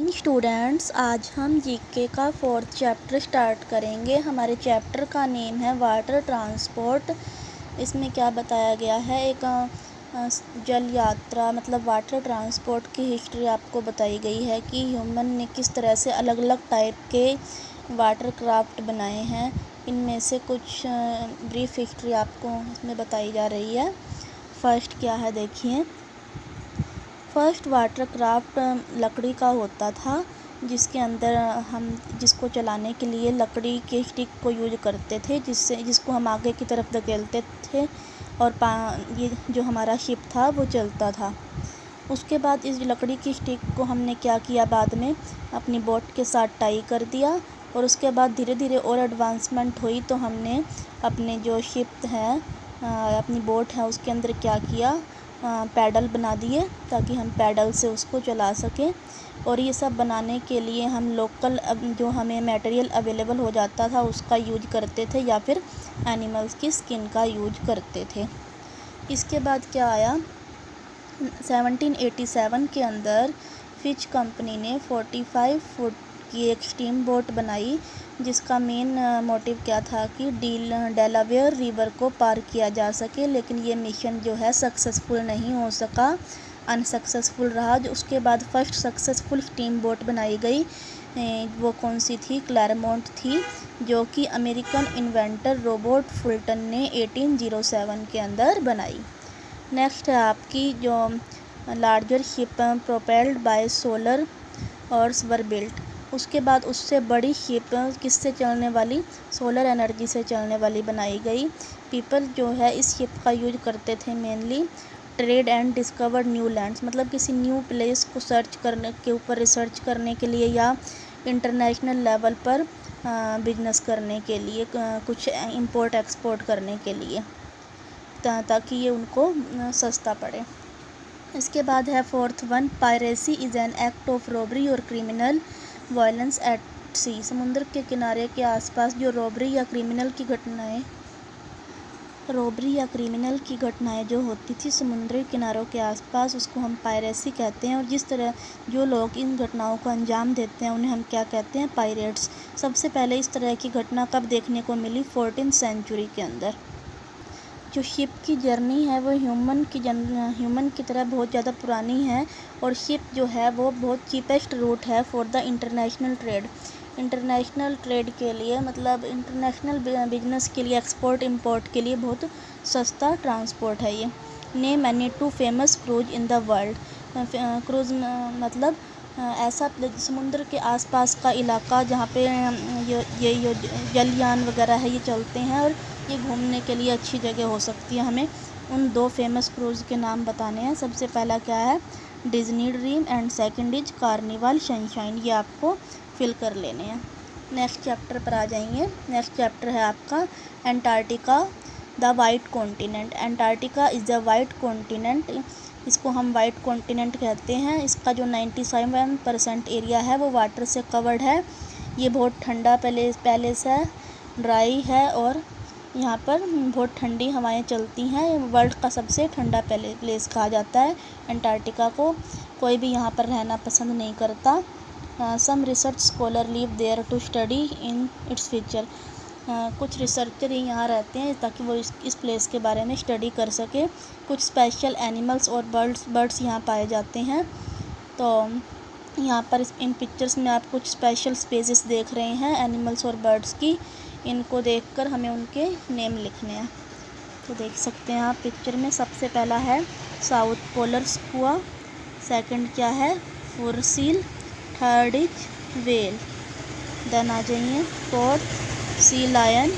Students, आज हम GK का 4th चैप्टर स्टार्ट करेंगे। हमारे चैप्टर का नेम है वाटर ट्रांसपोर्ट। इसमें क्या बताया गया है, एक जल यात्रा मतलब वाटर ट्रांसपोर्ट की हिस्ट्री आपको बताई गई है कि ह्यूमन ने किस तरह से अलग अलग टाइप के वाटर क्राफ्ट बनाए हैं। इनमें से कुछ ब्रीफ हिस्ट्री आपको इसमें बताई जा रही है। फर्स्ट क्या है देखिए। फर्स्ट वाटर क्राफ्ट लकड़ी का होता था, जिसके अंदर हम जिसको चलाने के लिए लकड़ी के स्टिक को यूज करते थे, जिसको हम आगे की तरफ धकेलते थे और ये जो हमारा शिप था वो चलता था। उसके बाद इस लकड़ी की स्टिक को हमने क्या किया, बाद में अपनी बोट के साथ टाई कर दिया और उसके बाद धीरे धीरे और एडवांसमेंट हुई तो हमने अपने जो शिप है अपनी बोट है उसके अंदर क्या किया, पैडल बना दिए ताकि हम पैडल से उसको चला सकें। और ये सब बनाने के लिए हम लोकल जो हमें मटेरियल अवेलेबल हो जाता था उसका यूज करते थे या फिर एनिमल्स की स्किन का यूज करते थे। इसके बाद क्या आया, 1787 के अंदर फिच कंपनी ने 45 फुट की एक स्टीम बोट बनाई, जिसका मेन मोटिव क्या था कि डेलावेयर रिवर को पार किया जा सके। लेकिन ये मिशन जो है सक्सेसफुल नहीं हो सका, अनसक्सेसफुल रहा। उसके बाद फर्स्ट सक्सेसफुल स्टीम बोट बनाई गई, वो कौन सी थी, क्लैरमोंट थी, जो कि अमेरिकन इन्वेंटर रॉबर्ट फुल्टन ने 1807 के अंदर बनाई। नेक्स्ट है आपकी जो larger ship propelled bye solar horse were built. उसके बाद उससे बड़ी शिप किससे चलने वाली, सोलर एनर्जी से चलने वाली बनाई गई। पीपल जो है इस शिप का यूज करते थे mainly trade and discover new lands, मतलब किसी न्यू प्लेस को सर्च करने के ऊपर रिसर्च करने के लिए या इंटरनेशनल लेवल पर बिजनेस करने के लिए, कुछ इंपोर्ट एक्सपोर्ट करने के लिए, ताकि ये उनको सस्ता पड़े। इसके बाद है 4th one, piracy is an act of robbery और क्रिमिनल वायलेंस एट सी। समुद्र के किनारे के आसपास जो रॉबरी या क्रिमिनल की घटनाएं जो होती थी समुद्री किनारों के आसपास, उसको हम पायरेसी कहते हैं। और जिस तरह जो लोग इन घटनाओं को अंजाम देते हैं उन्हें हम क्या कहते हैं, पायरेट्स। सबसे पहले इस तरह की घटना कब देखने को मिली, 14th सेंचुरी के अंदर। जो शिप की जर्नी है वो ह्यूमन की तरह बहुत ज़्यादा पुरानी है और शिप जो है वो बहुत चीपेस्ट रूट है फॉर द इंटरनेशनल ट्रेड के लिए, मतलब इंटरनेशनल बिजनेस के लिए, एक्सपोर्ट इंपोर्ट के लिए बहुत सस्ता ट्रांसपोर्ट है ये। Name any 2 famous cruise in the world. Cruise मतलब ऐसा समुद्र के आसपास का इलाका जहाँ पे ये जलयान वगैरह है ये चलते हैं और ये घूमने के लिए अच्छी जगह हो सकती है। हमें उन 2 फेमस क्रूज़ के नाम बताने हैं। सबसे पहला क्या है, Disney dream, and second is carnival sunshine. ये आपको फिल कर लेने हैं। नेक्स्ट चैप्टर पर आ जाएंगे। नेक्स्ट चैप्टर है आपका Antarctica the white continent. Antarctica is the white continent. इसको हम वाइट कॉन्टिनेंट कहते हैं। इसका जो 97% एरिया है वो वाटर से कवर्ड है। ये बहुत ठंडा पैलेस है, ड्राई है और यहाँ पर बहुत ठंडी हवाएं चलती हैं। वर्ल्ड का सबसे ठंडा प्लेस कहा जाता है एंटार्क्टिका को। कोई भी यहाँ पर रहना पसंद नहीं करता। Some research scholar live there to study in its future. कुछ रिसर्चर ही यहाँ रहते हैं ताकि वो इस प्लेस के बारे में स्टडी कर सके। कुछ स्पेशल एनिमल्स और बर्ड्स यहाँ पाए जाते हैं। तो यहाँ पर इन पिक्चर्स में आप कुछ स्पेशल स्पेसीज देख रहे हैं एनिमल्स और बर्ड्स की। इनको देखकर हमें उनके नेम लिखने हैं। तो देख सकते हैं आप पिक्चर में, सबसे पहला है साउथ पोलर स्कुआ, सेकंड क्या है fur seal, third is whale, then आ जाइए फोर्थ सी लायन,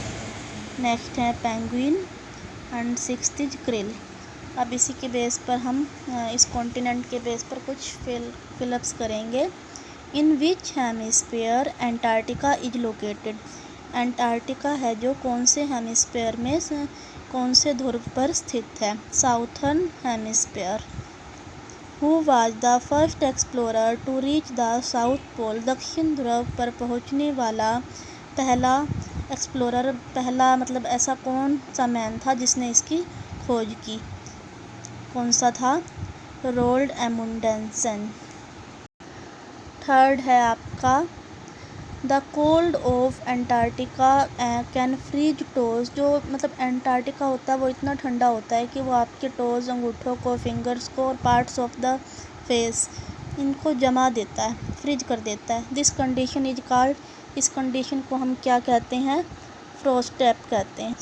नेक्स्ट है penguin and sixth is krill. अब इसी के बेस पर हम इस कॉन्टिनेंट के बेस पर कुछ फिलअप्स करेंगे। In which hemisphere Antarctica is located. Antarctica है जो कौन से हेमिस्फीयर में, कौन से ध्रुव पर स्थित है, southern hemisphere. Who was the first explorer to reach the south pole. दक्षिण ध्रुव पर पहुंचने वाला पहला एक्सप्लोरर, पहला मतलब ऐसा कौन सा मैन था जिसने इसकी खोज की, कौन सा था, रोल्ड एमुंडसेन। थर्ड है आपका the cold of Antarctica can freeze toes. जो मतलब एंटार्क्टिका होता है वो इतना ठंडा होता है कि वो आपके टोज, अंगूठों को, फिंगर्स को और पार्ट्स ऑफ द फेस इनको जमा देता है, फ्रीज कर देता है। दिस कंडीशन इज कॉल्ड, इस कंडीशन को हम क्या कहते हैं, फ्रोस्टेप कहते हैं,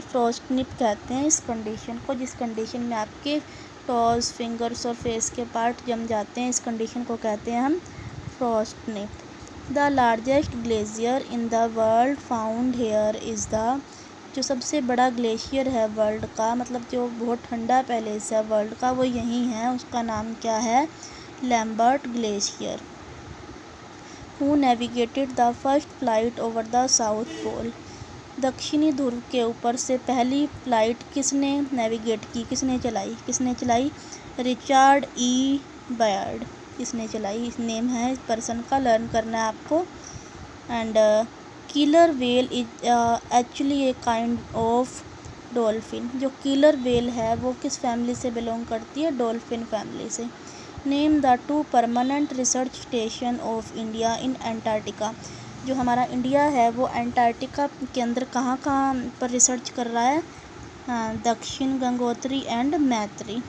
फ्रोस्टनिप कहते हैं इस कंडीशन को, जिस कंडीशन में आपके टोज, फिंगर्स और फेस के पार्ट जम जाते हैं। इस कंडीशन को कहते हैं हम frostnip. The largest glacier in the world found here is the, जो सबसे बड़ा ग्लेशियर है वर्ल्ड का, मतलब जो बहुत ठंडा पैलेस है वर्ल्ड का, वो यहीं है। उसका नाम क्या है, Lambert glacier. Who navigated the first flight over the south pole. दक्षिणी ध्रुव के ऊपर से पहली फ्लाइट किसने नेविगेट की, किसने चलाई, रिचर्ड ई बर्ड, इसने चलाई। इस नेम है इस पर्सन का, लर्न करना है आपको। And killer whale is actually a kind of dolphin. जो किलर वेल है वो किस फैमिली से बिलोंग करती है, डॉल्फिन फैमिली से। Name the 2 permanent research station of India in Antarctica. जो हमारा इंडिया है वो एंटार्क्टिका के अंदर कहाँ कहाँ पर रिसर्च कर रहा है, दक्षिण, गंगोत्री एंड मैत्री।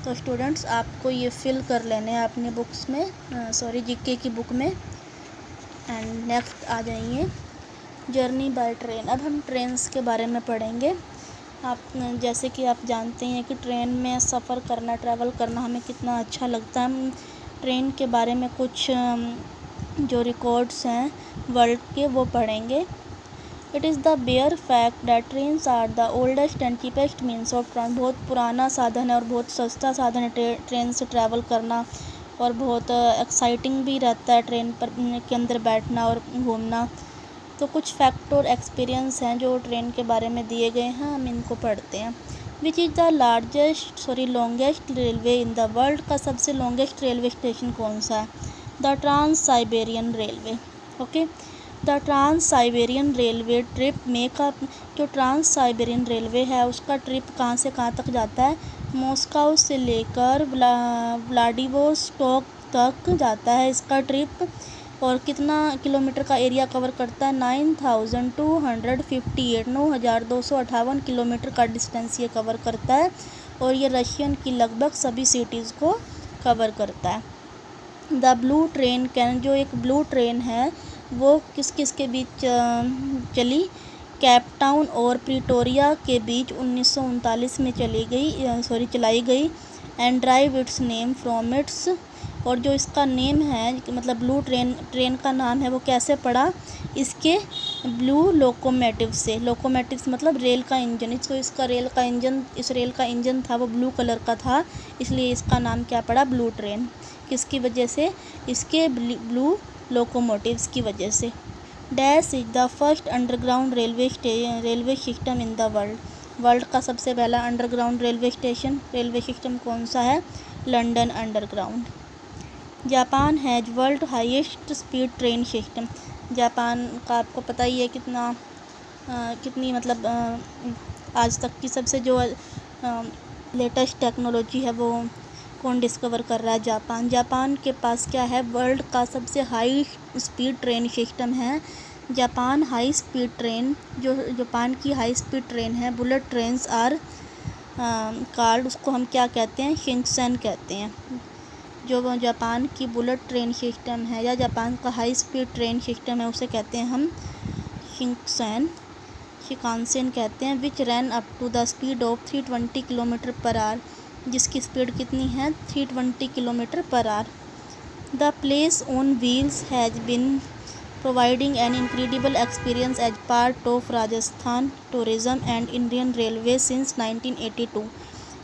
तो स्टूडेंट्स आपको ये फिल कर लेने हैं अपनी बुक्स में, जीके की बुक में। एंड नेक्स्ट आ जाइए जर्नी बाय ट्रेन। अब हम ट्रेन्स के बारे में पढ़ेंगे। आप जैसे कि आप जानते हैं कि ट्रेन में सफ़र करना, ट्रैवल करना हमें कितना अच्छा लगता है। हम ट्रेन के बारे में कुछ जो रिकॉर्ड्स हैं वर्ल्ड के वो पढ़ेंगे। It is the bare fact that trains are the oldest and cheapest means of transport. बहुत पुराना साधन है और बहुत सस्ता साधन है ट्रेन से ट्रैवल करना, और बहुत एक्साइटिंग भी रहता है ट्रेन पर के अंदर बैठना और घूमना। तो कुछ फैक्ट और एक्सपीरियंस हैं जो ट्रेन के बारे में दिए गए हैं, हम इनको पढ़ते हैं। Which is the longest railway in the world. का सबसे लॉन्गेस्ट रेलवे स्टेशन कौन सा है, the Trans Siberian railway. Okay, the Trans Siberian railway trip makeup. जो ट्रांस साइबेरियन रेलवे है उसका ट्रिप कहाँ से कहाँ तक जाता है, मॉस्को से लेकर व्लादिवोस्टॉक तक जाता है इसका ट्रिप। और कितना किलोमीटर का एरिया कवर करता है, 9,258 किलोमीटर का डिस्टेंस ये कवर करता है। और ये रशियन की लगभग सभी सिटीज़ को कवर करता है। द ब्लू ट्रेन कैन, जो एक ब्लू ट्रेन है वो किस किस के बीच चली, केप टाउन और प्रिटोरिया के बीच 1939 में चलाई गई। And drive it's name from its, और जो इसका नेम है मतलब ब्लू ट्रेन का नाम है वो कैसे पड़ा, इसके ब्लू लोकोमोटिव से। लोकोमोटिव्स मतलब रेल का इंजन। इस रेल का इंजन था वो ब्लू कलर का था, इसलिए इसका नाम क्या पड़ा, ब्लू ट्रेन। किसकी वजह से, इसके ब्लू लोकोमोटिव्स की वजह से। Dash is the first underground railway system in the world का सबसे पहला अंडरग्राउंड रेलवे सिस्टम कौन सा है, London underground. Japan has world highest speed train system. Japan का आपको पता ही है कितनी मतलब आज तक की सबसे जो लेटेस्ट टेक्नोलॉजी है वो कौन डिस्कवर कर रहा है, जापान के पास क्या है, वर्ल्ड का सबसे हाई स्पीड ट्रेन सिस्टम है। जापान हाई स्पीड ट्रेन, जो जापान की हाई स्पीड ट्रेन है, बुलेट ट्रेन्स आर कॉल्ड, उसको हम क्या कहते हैं, शिंकसेन कहते हैं। जो जापान की बुलेट ट्रेन सिस्टम है या जापान का हाई स्पीड ट्रेन सिस्टम है उसे कहते हैं हम शिकानसेन कहते हैं। Which run up to the speed of 320 kilometre per hour, जिसकी स्पीड कितनी है, 320 kilometre per hour. The place on wheels has been providing an incredible experience as part of Rajasthan tourism and Indian railway since 1982।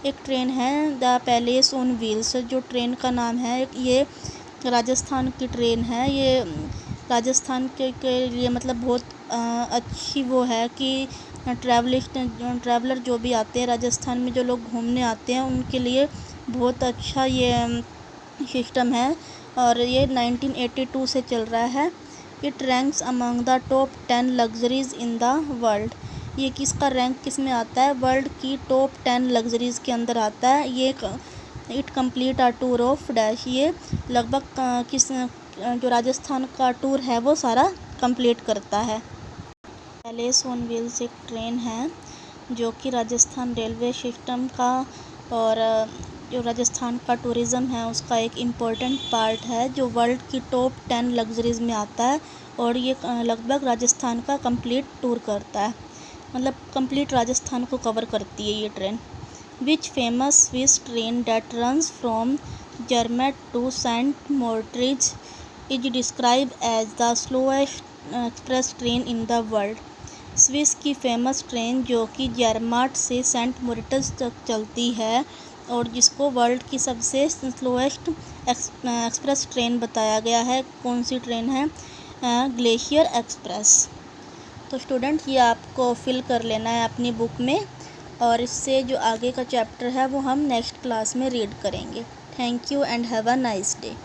एक train है the palace on wheels, जो train का नाम है, ये राजस्थान की ट्रेन है। ये राजस्थान के लिए मतलब बहुत अच्छी वो है कि ट्रैवलर जो भी आते हैं राजस्थान में, जो लोग घूमने आते हैं उनके लिए बहुत अच्छा ये सिस्टम है। और ये 1982 से चल रहा है। It ranks among the top 10 luxuries in the world. ये किसका रैंक किस में आता है, वर्ल्ड की टॉप 10 लग्जरीज़ के अंदर आता है। ये it complete are tour of dash. ये लगभग जो राजस्थान का टूर है वो सारा कंप्लीट करता है। पैलेस ऑन व्हील्स एक ट्रेन है जो कि राजस्थान रेलवे सिस्टम का और जो राजस्थान का टूरिज़्म है उसका एक इम्पोर्टेंट पार्ट है, जो वर्ल्ड की टॉप 10 लग्जरीज़ में आता है। और ये लगभग राजस्थान का कंप्लीट टूर करता है, मतलब कंप्लीट राजस्थान को कवर करती है ये train. Which famous Swiss train that runs from Zermatt to saint Moritz is describe as the slowest express train in the world. Swiss की फेमस ट्रेन जो कि जर्माट से सेंट मोरिटस तक चलती है और जिसको वर्ल्ड की सबसे स्लोएस्ट एक्सप्रेस ट्रेन बताया गया है, कौन सी ट्रेन है? Glacier express. तो स्टूडेंट ये आपको फिल कर लेना है अपनी बुक में, और इससे जो आगे का चैप्टर है वो हम नेक्स्ट क्लास में रीड करेंगे। Thank you and have a nice day.